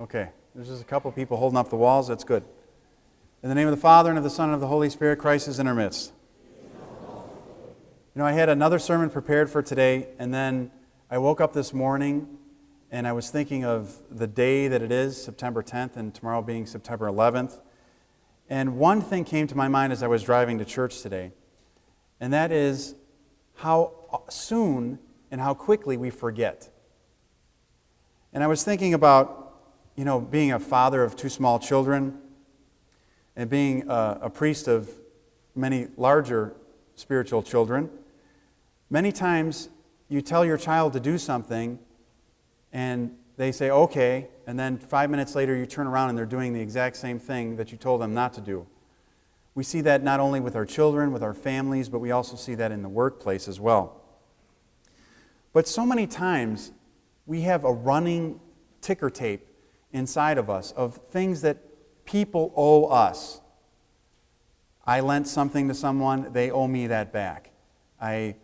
Okay, there's just a couple people holding up the walls. That's good. In the name of the Father, and of the Son, and of the Holy Spirit, Christ is in our midst. I had another sermon prepared for today, and then I woke up this morning, and I was thinking of the day that it is, September 10th, and tomorrow being September 11th. And one thing came to my mind as I was driving to church today, and that is how soon and how quickly we forget. And I was thinking about, being a father of two small children and being a priest of many larger spiritual children. Many times you tell your child to do something and they say, okay, and then 5 minutes later you turn around and they're doing the exact same thing that you told them not to do. We see that not only with our children, with our families, but we also see that in the workplace as well. But so many times we have a running ticker tape inside of us of things that people owe us. I lent something to someone, they owe me that back. I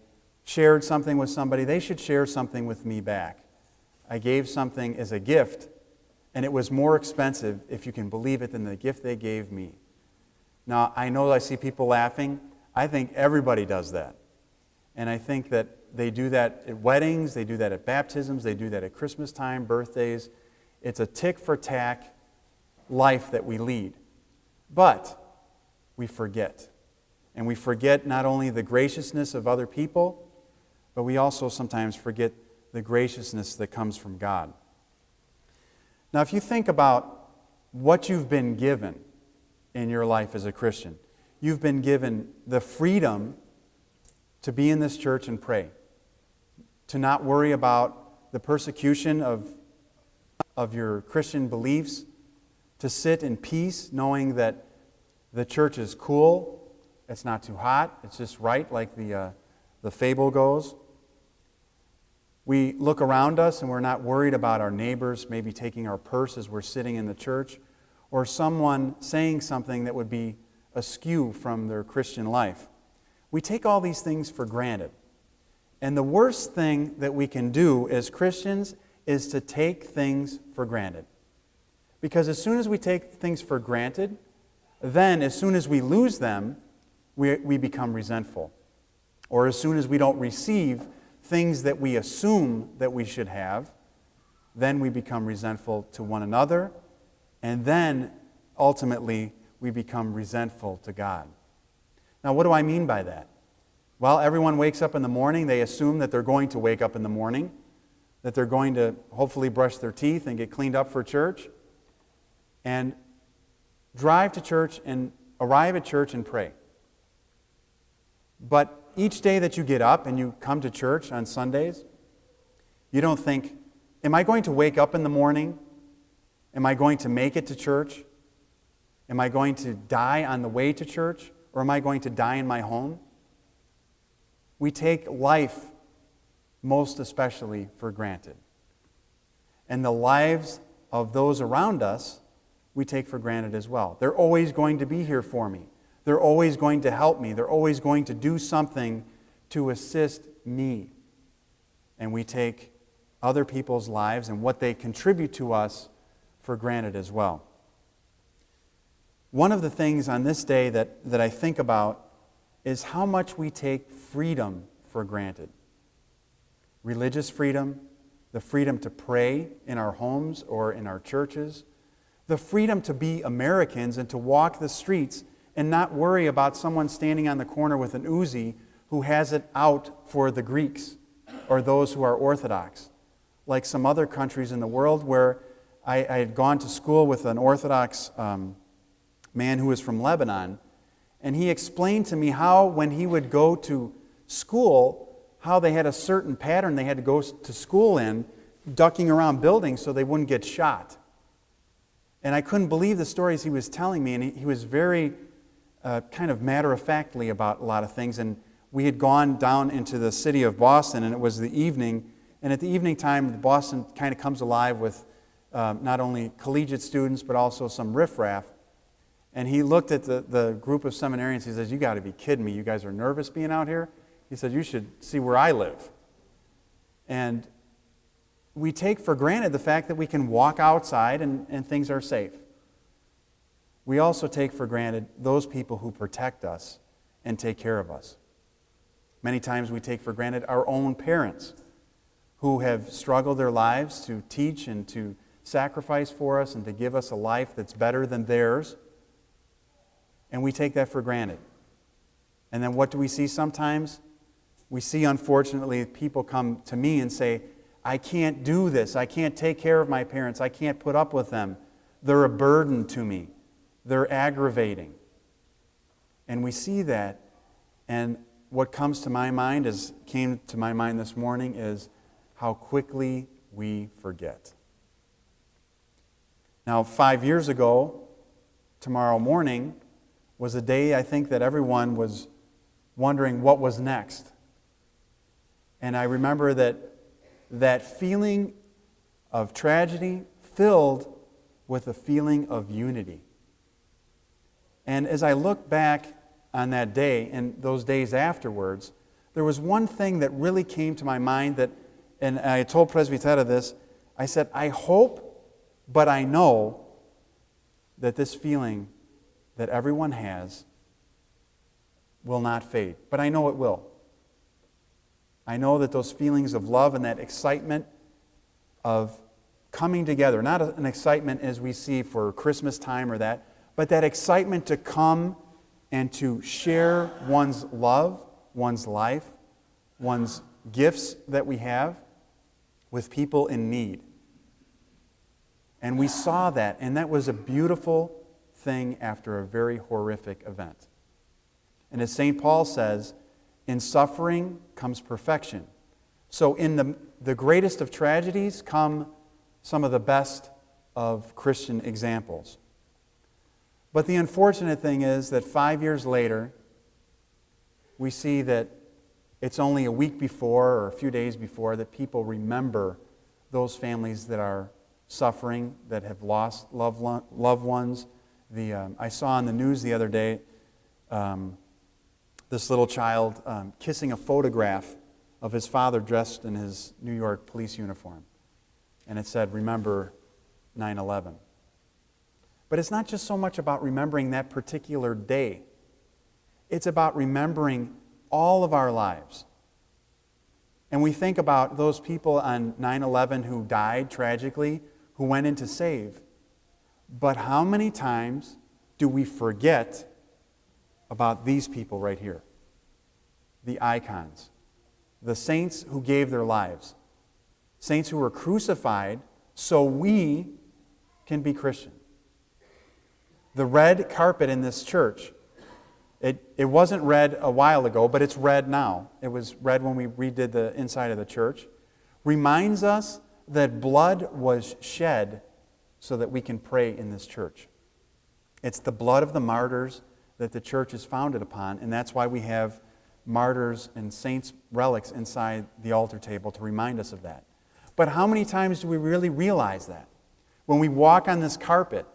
shared something with somebody, they should share something with me back. I gave something as a gift, and it was more expensive, if you can believe it, than the gift they gave me. Now, I know I see people laughing. I think everybody does that. And I think that they do that at weddings, they do that at baptisms, they do that at Christmas time, birthdays. It's a tick-for-tack life that we lead. But we forget. And we forget not only the graciousness of other people, but we also sometimes forget the graciousness that comes from God. Now, if you think about what you've been given in your life as a Christian, you've been given the freedom to be in this church and pray, to not worry about the persecution of your Christian beliefs, to sit in peace knowing that the church is cool, it's not too hot, it's just right, like the fable goes. We look around us and we're not worried about our neighbors maybe taking our purse as we're sitting in the church, or someone saying something that would be askew from their Christian life. We take all these things for granted. And the worst thing that we can do as Christians is to take things for granted. Because as soon as we take things for granted, then as soon as we lose them, we become resentful. Or as soon as we don't receive things that we assume that we should have, then we become resentful to one another, and then ultimately we become resentful to God. Now, what do I mean by that? Well, everyone wakes up in the morning, they assume that they're going to wake up in the morning, that they're going to hopefully brush their teeth and get cleaned up for church, and drive to church and arrive at church and pray. But each day that you get up and you come to church on Sundays, you don't think, am I going to wake up in the morning? Am I going to make it to church? Am I going to die on the way to church? Or am I going to die in my home? We take life most especially for granted. And the lives of those around us, we take for granted as well. They're always going to be here for me. They're always going to help me. They're always going to do something to assist me. And we take other people's lives and what they contribute to us for granted as well. One of the things on this day that I think about is how much we take freedom for granted. Religious freedom, the freedom to pray in our homes or in our churches, the freedom to be Americans and to walk the streets and not worry about someone standing on the corner with an Uzi who has it out for the Greeks or those who are Orthodox. Like some other countries in the world where I had gone to school with an Orthodox man who was from Lebanon, and he explained to me how when he would go to school, how they had a certain pattern they had to go to school in, ducking around buildings so they wouldn't get shot. And I couldn't believe the stories he was telling me, and he was very kind of matter-of-factly about a lot of things. And we had gone down into the city of Boston, and it was the evening, and at the evening time, Boston kind of comes alive with not only collegiate students, but also some riffraff. And he looked at the group of seminarians. He says, "You got to be kidding me. You guys are nervous being out here?" He said, "You should see where I live." And we take for granted the fact that we can walk outside and things are safe. We also take for granted those people who protect us and take care of us. Many times we take for granted our own parents who have struggled their lives to teach and to sacrifice for us and to give us a life that's better than theirs. And we take that for granted. And then what do we see sometimes? We see, unfortunately, people come to me and say, I can't do this. I can't take care of my parents. I can't put up with them. They're a burden to me. They're aggravating. And we see that, and what comes to my mind, came to my mind this morning, is how quickly we forget. Now, 5 years ago, tomorrow morning, was a day I think that everyone was wondering what was next. And I remember that feeling of tragedy filled with a feeling of unity. And as I look back on that day and those days afterwards, there was one thing that really came to my mind and I told Presbytera this. I said, I hope, but I know that this feeling that everyone has will not fade. But I know it will. I know that those feelings of love and that excitement of coming together, not an excitement as we see for Christmas time or that, but that excitement to come and to share one's love, one's life, one's gifts that we have with people in need. And we saw that, and that was a beautiful thing after a very horrific event. And as St. Paul says, in suffering comes perfection. So in the greatest of tragedies come some of the best of Christian examples. But the unfortunate thing is that 5 years later, we see that it's only a week before or a few days before that people remember those families that are suffering, that have lost loved ones. I saw on the news the other day this little child kissing a photograph of his father dressed in his New York police uniform. And it said, remember 9/11. But it's not just so much about remembering that particular day. It's about remembering all of our lives. And we think about those people on 9/11 who died tragically, who went in to save. But how many times do we forget about these people right here? The icons. The saints who gave their lives. Saints who were crucified so we can be Christian. The red carpet in this church, it wasn't red a while ago, but it's red now. It was red when we redid the inside of the church. Reminds us that blood was shed so that we can pray in this church. It's the blood of the martyrs that the church is founded upon, and that's why we have martyrs and saints' relics inside the altar table to remind us of that. But how many times do we really realize that? When we walk on this carpet,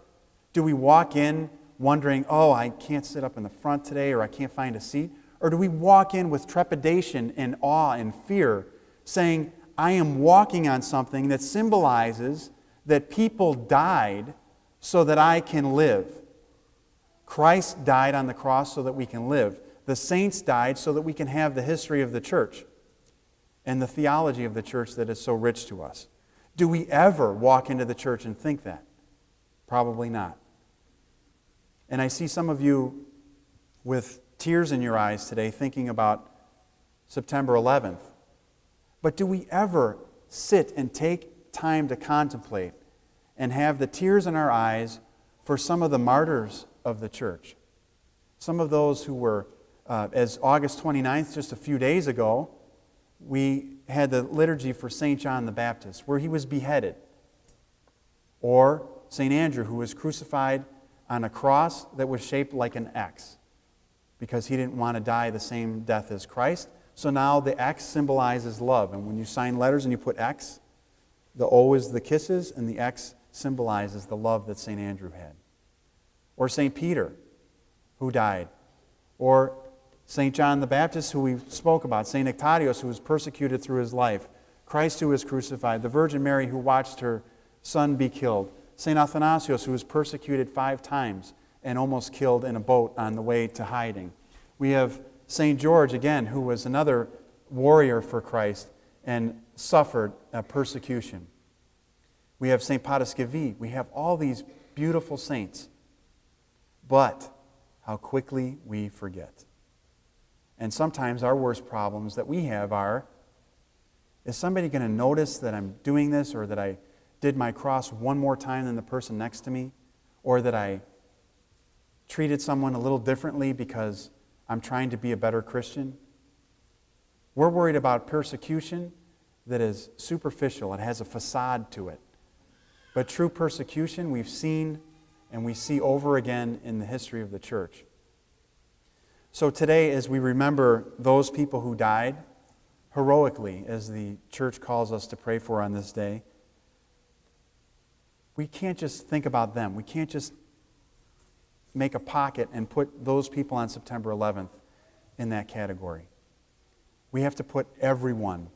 do we walk in wondering, oh, I can't sit up in the front today, or I can't find a seat? Or do we walk in with trepidation and awe and fear, saying, I am walking on something that symbolizes that people died so that I can live. Christ died on the cross so that we can live. The saints died so that we can have the history of the church and the theology of the church that is so rich to us. Do we ever walk into the church and think that? Probably not. And I see some of you with tears in your eyes today thinking about September 11th. But do we ever sit and take time to contemplate and have the tears in our eyes for some of the martyrs of the church? Some of those who were, as August 29th, just a few days ago, we had the liturgy for St. John the Baptist, where he was beheaded. Or St. Andrew, who was crucified on a cross that was shaped like an X, because he didn't want to die the same death as Christ. So now the X symbolizes love. And when you sign letters and you put X, the O is the kisses, and the X symbolizes the love that St. Andrew had. Or St. Peter, who died. Or St. John the Baptist, who we spoke about. St. Nectarios, who was persecuted through his life. Christ who was crucified, the Virgin Mary who watched her son be killed, St. Athanasius who was persecuted 5 times and almost killed in a boat on the way to hiding. We have St. George, again, who was another warrior for Christ and suffered persecution. We have St. Padaskevi. We have all these beautiful saints. But how quickly we forget. And sometimes our worst problems that we have are, is somebody going to notice that I'm doing this, or that I did my cross one more time than the person next to me, or that I treated someone a little differently because I'm trying to be a better Christian? We're worried about persecution that is superficial. It has a facade to it. But true persecution we've seen and we see over again in the history of the church. So today, as we remember those people who died heroically, as the church calls us to pray for on this day, we can't just think about them. We can't just make a pocket and put those people on September 11th in that category. We have to put everyone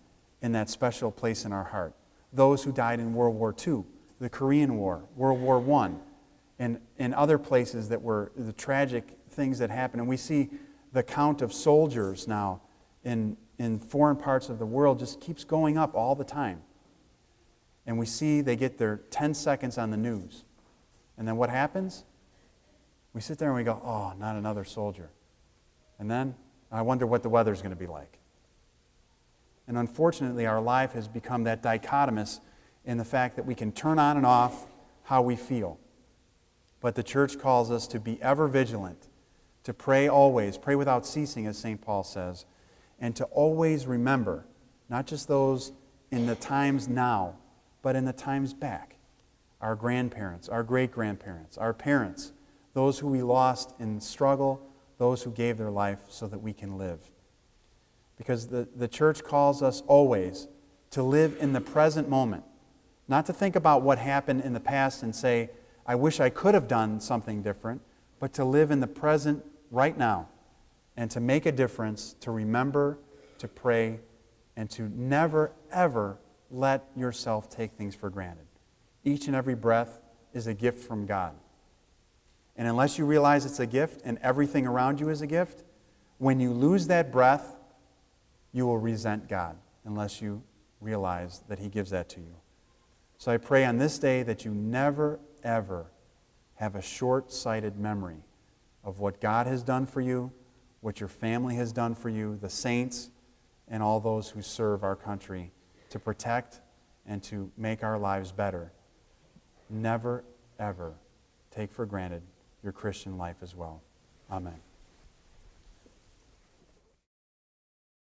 in that special place in our heart. Those who died in World War II, the Korean War, World War I, and other places that were the tragic things that happened. And we see the count of soldiers now in foreign parts of the world just keeps going up all the time. And we see they get their 10 seconds on the news. And then what happens? We sit there and we go, oh, not another soldier. And then I wonder what the weather's going to be like. And unfortunately, our life has become that dichotomous in the fact that we can turn on and off how we feel. But the church calls us to be ever vigilant, to pray always, pray without ceasing, as St. Paul says, and to always remember, not just those in the times now, but in the times back. Our grandparents, our great-grandparents, our parents, those who we lost in struggle, those who gave their life so that we can live. Because the church calls us always to live in the present moment, not to think about what happened in the past and say, I wish I could have done something different, but to live in the present right now and to make a difference, to remember, to pray, and to never, ever let yourself take things for granted. Each and every breath is a gift from God. And unless you realize it's a gift and everything around you is a gift, when you lose that breath, you will resent God unless you realize that He gives that to you. So I pray on this day that you never, ever have a short-sighted memory of what God has done for you, what your family has done for you, the saints, and all those who serve our country to protect and to make our lives better. Never, ever take for granted your Christian life as well. Amen.